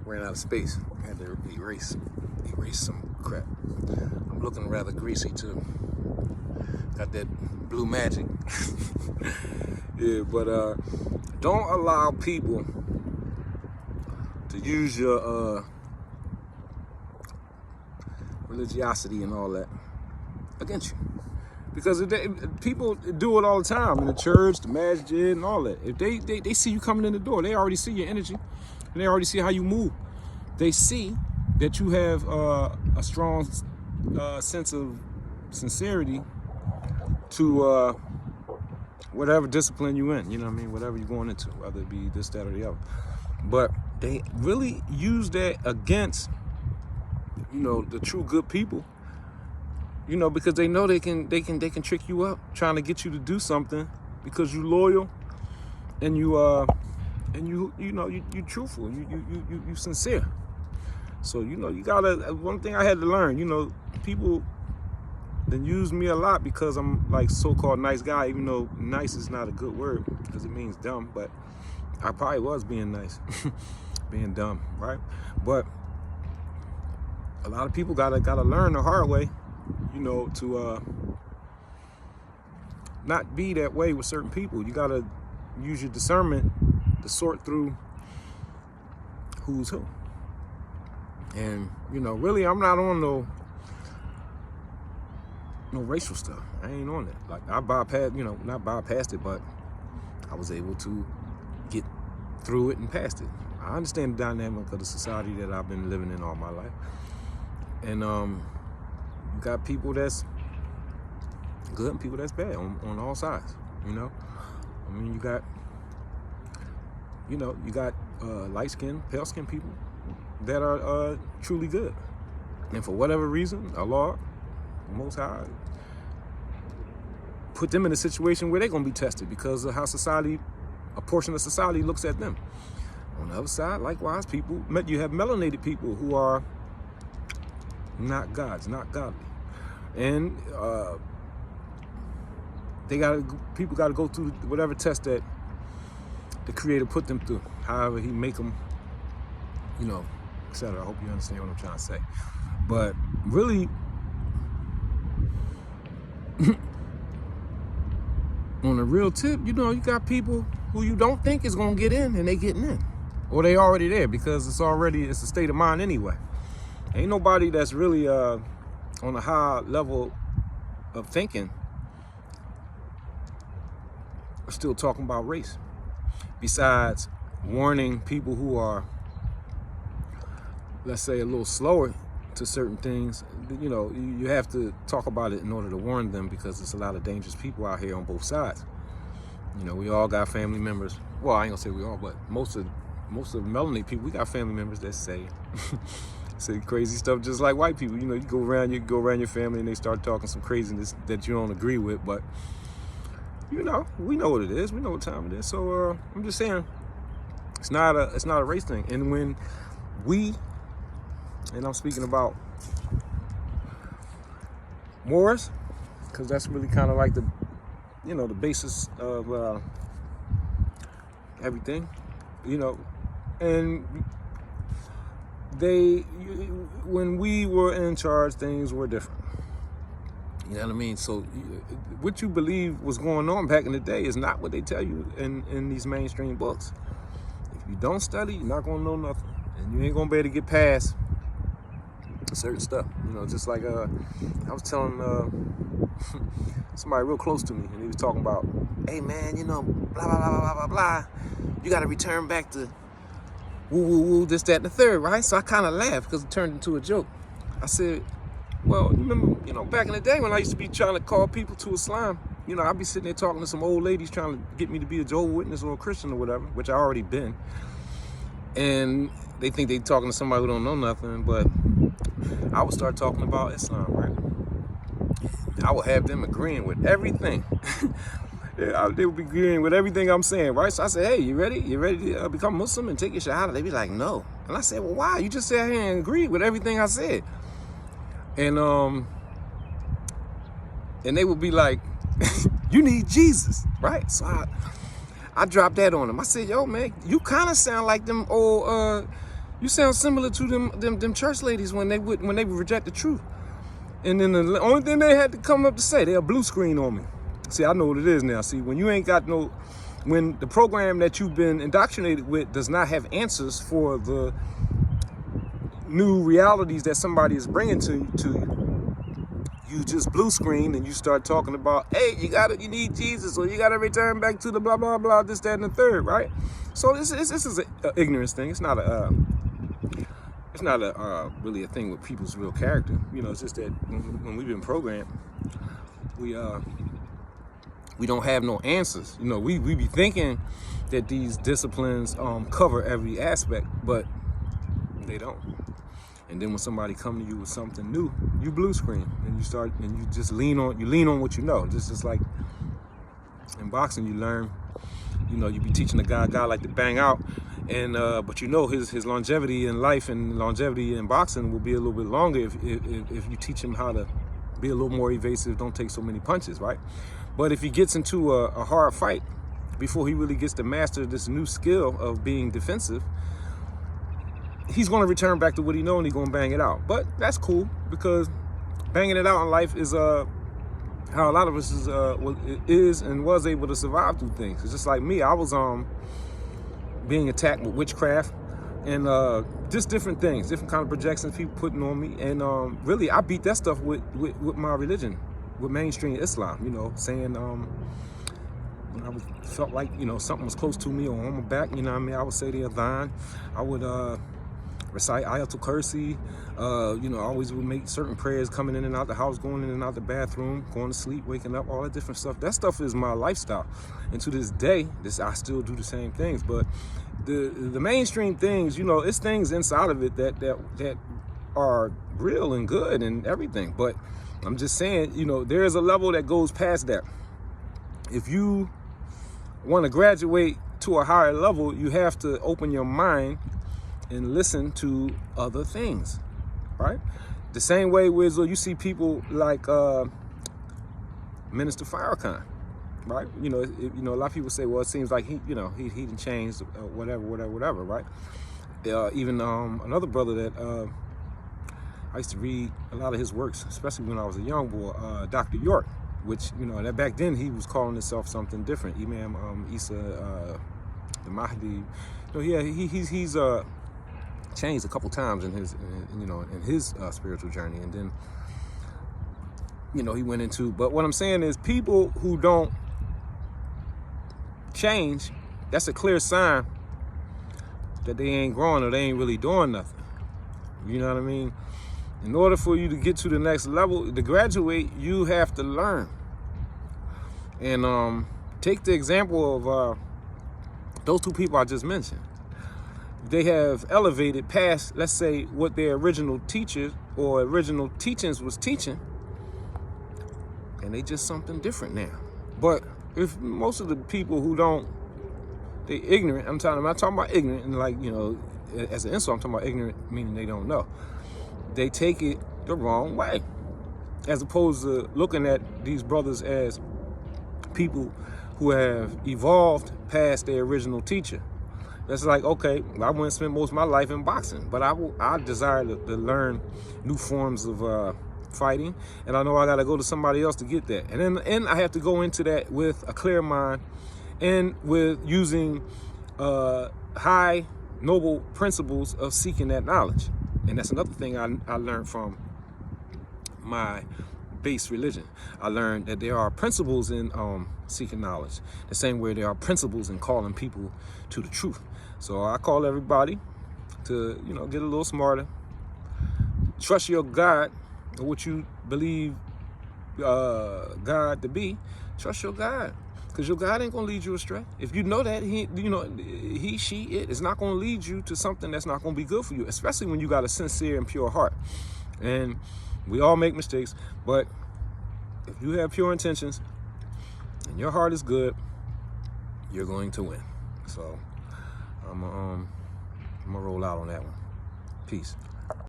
ran out of space. I had to erase some crap. I'm looking rather greasy too. Got that blue magic. Yeah, but don't allow people to use your religiosity and all that against you. Because people do it all the time in the church, the masjid, and all that. If they see you coming in the door, they already see your energy, and they already see how you move. They see that you have a strong sense of sincerity to whatever discipline you in. You know what I mean? Whatever you're going into, whether it be this, that, or the other. But they really use that against, the true good people. Because they know they can trick you up, trying to get you to do something because you loyal and you truthful, you sincere. So you gotta. One thing I had to learn, people then use me a lot because I'm like so-called nice guy, even though nice is not a good word because it means dumb. But I probably was being nice, being dumb, right? But a lot of people gotta learn the hard way. To not be that way with certain people. You gotta use your discernment to sort through who's who. And really, I'm not on no racial stuff. I ain't on it. Like I bypassed, not bypassed it, but I was able to get through it and past it. I understand the dynamic of the society that I've been living in all my life, and you got people that's good and people that's bad on all sides. I mean, you got light-skinned, pale-skinned people that are truly good, and for whatever reason, Allah, the Most High, put them in a situation where they're gonna be tested because of how a portion of society looks at them. On the other side, likewise, you have melanated people who are not gods, not godly, and people got to go through whatever test that the Creator put them through. However, He make them, etc. I hope you understand what I'm trying to say. But really, on a real tip, you got people who you don't think is gonna get in, and they getting in, or they already there because it's a state of mind anyway. Ain't nobody that's really on a high level of thinking still talking about race. Besides warning people who are, let's say, a little slower to certain things, you have to talk about it in order to warn them because there's a lot of dangerous people out here on both sides. We all got family members. Well, I ain't gonna say we all, but most of the melanated people, we got family members that say crazy stuff just like white people. You go around your family and they start talking some craziness that you don't agree with, but we know what it is. We know what time it is. So I'm just saying, it's not a race thing. And when and I'm speaking about Moors, because that's really kind of like the basis of everything, and when we were in charge, things were different. You know what I mean? So what you believe was going on back in the day is not what they tell you in these mainstream books. If you don't study, you're not gonna know nothing, and you ain't gonna be able to get past certain stuff. Just like I was telling somebody real close to me, and he was talking about, hey man, blah blah blah blah blah blah. You got to return back to woo woo woo, this, that, and the third, right? So I kind of laughed because it turned into a joke. I said, well, remember, back in the day when I used to be trying to call people to Islam, I'd be sitting there talking to some old ladies trying to get me to be a Jehovah's Witness or a Christian or whatever, which I already been. And they think they talking to somebody who don't know nothing, but I would start talking about Islam, right? I would have them agreeing with everything. They would be agreeing with everything I'm saying, right? So I said, hey, you ready? You ready to become Muslim and take your shahada? They be like, no. And I said, well, why? You just sat here and agreed with everything I said. And they would be like, you need Jesus, right? So I dropped that on them. I said, yo, man, you kind of sound like them old You sound similar to them church ladies when they would reject the truth. And then the only thing they had to come up to say, they'll blue screen on me. See, I know what it is now. See, when you ain't got when the program that you've been indoctrinated with does not have answers for the new realities that somebody is bringing to you, you just blue screen and you start talking about, hey, you need Jesus, or you gotta return back to the blah blah blah, this, that, and the third, right? So this is an ignorance thing. It's not really a thing with people's real character. You know, it's just that when we've been programmed, we don't have no answers. You know, we be thinking that these disciplines cover every aspect, but they don't. And then when somebody come to you with something new, you blue screen and you just lean on what you know. Just like in boxing, you learn. You know, you be teaching a guy like to bang out, and but you know his longevity in life and longevity in boxing will be a little bit longer if you teach him how to be a little more evasive, don't take so many punches, right? But if he gets into a hard fight before he really gets to master this new skill of being defensive, he's going to return back to what he knows and he's going to bang it out. But that's cool, because banging it out in life is how a lot of us is and was able to survive through things. It's just like me. I was being attacked with witchcraft and just different things, different kind of projections people putting on me. And really, I beat that stuff with my religion, with mainstream Islam. You know, saying when I felt like, you know, something was close to me or on my back, you know what I mean, I would say the Adhan. I would recite Ayatul Kursi. You know, I always would make certain prayers coming in and out the house, going in and out the bathroom, going to sleep, waking up, all that different stuff. That stuff is my lifestyle. And to this day, I still do the same things. But the mainstream things, you know, it's things inside of it that are real and good and everything. But I'm just saying, you know, there is a level that goes past that. If you want to graduate to a higher level, you have to open your mind and listen to other things, right? The same way with you see people like Minister Farrakhan, right? You know, a lot of people say, well, it seems like he didn't change, whatever, right? Even another brother that I used to read a lot of his works, especially when I was a young boy, Dr. York, which, you know, that back then he was calling himself something different. Imam Isa the Mahdi. You know, yeah, he's changed a couple times in his spiritual journey, and then, you know, he went into. But what I'm saying is, people who don't change, that's a clear sign that they ain't growing or they ain't really doing nothing. You know what I mean? In order for you to get to the next level, to graduate, you have to learn. And take the example of those two people I just mentioned. They have elevated past, let's say, what their original teachers or original teachings was teaching, and they just something different now. But if most of the people who don't, they ignorant, I'm not talking about ignorant and, like, you know, as an insult, I'm talking about ignorant meaning they don't know. They take it the wrong way, as opposed to looking at these brothers as people who have evolved past their original teacher. That's like, okay, I went and spent most of my life in boxing, but I desire to learn new forms of fighting, and I know I got to go to somebody else to get that. And then I have to go into that with a clear mind and with using high, noble principles of seeking that knowledge. And that's another thing I learned from my base religion. I learned that there are principles in seeking knowledge, the same way there are principles in calling people to the truth. So I call everybody to, you know, get a little smarter. Trust your God, or what you believe God to be. Trust your God, because your God ain't gonna lead you astray. If you know that, it is not gonna lead you to something that's not gonna be good for you, especially when you got a sincere and pure heart. And we all make mistakes, but if you have pure intentions and your heart is good, you're going to win. So I'm gonna roll out on that one. Peace.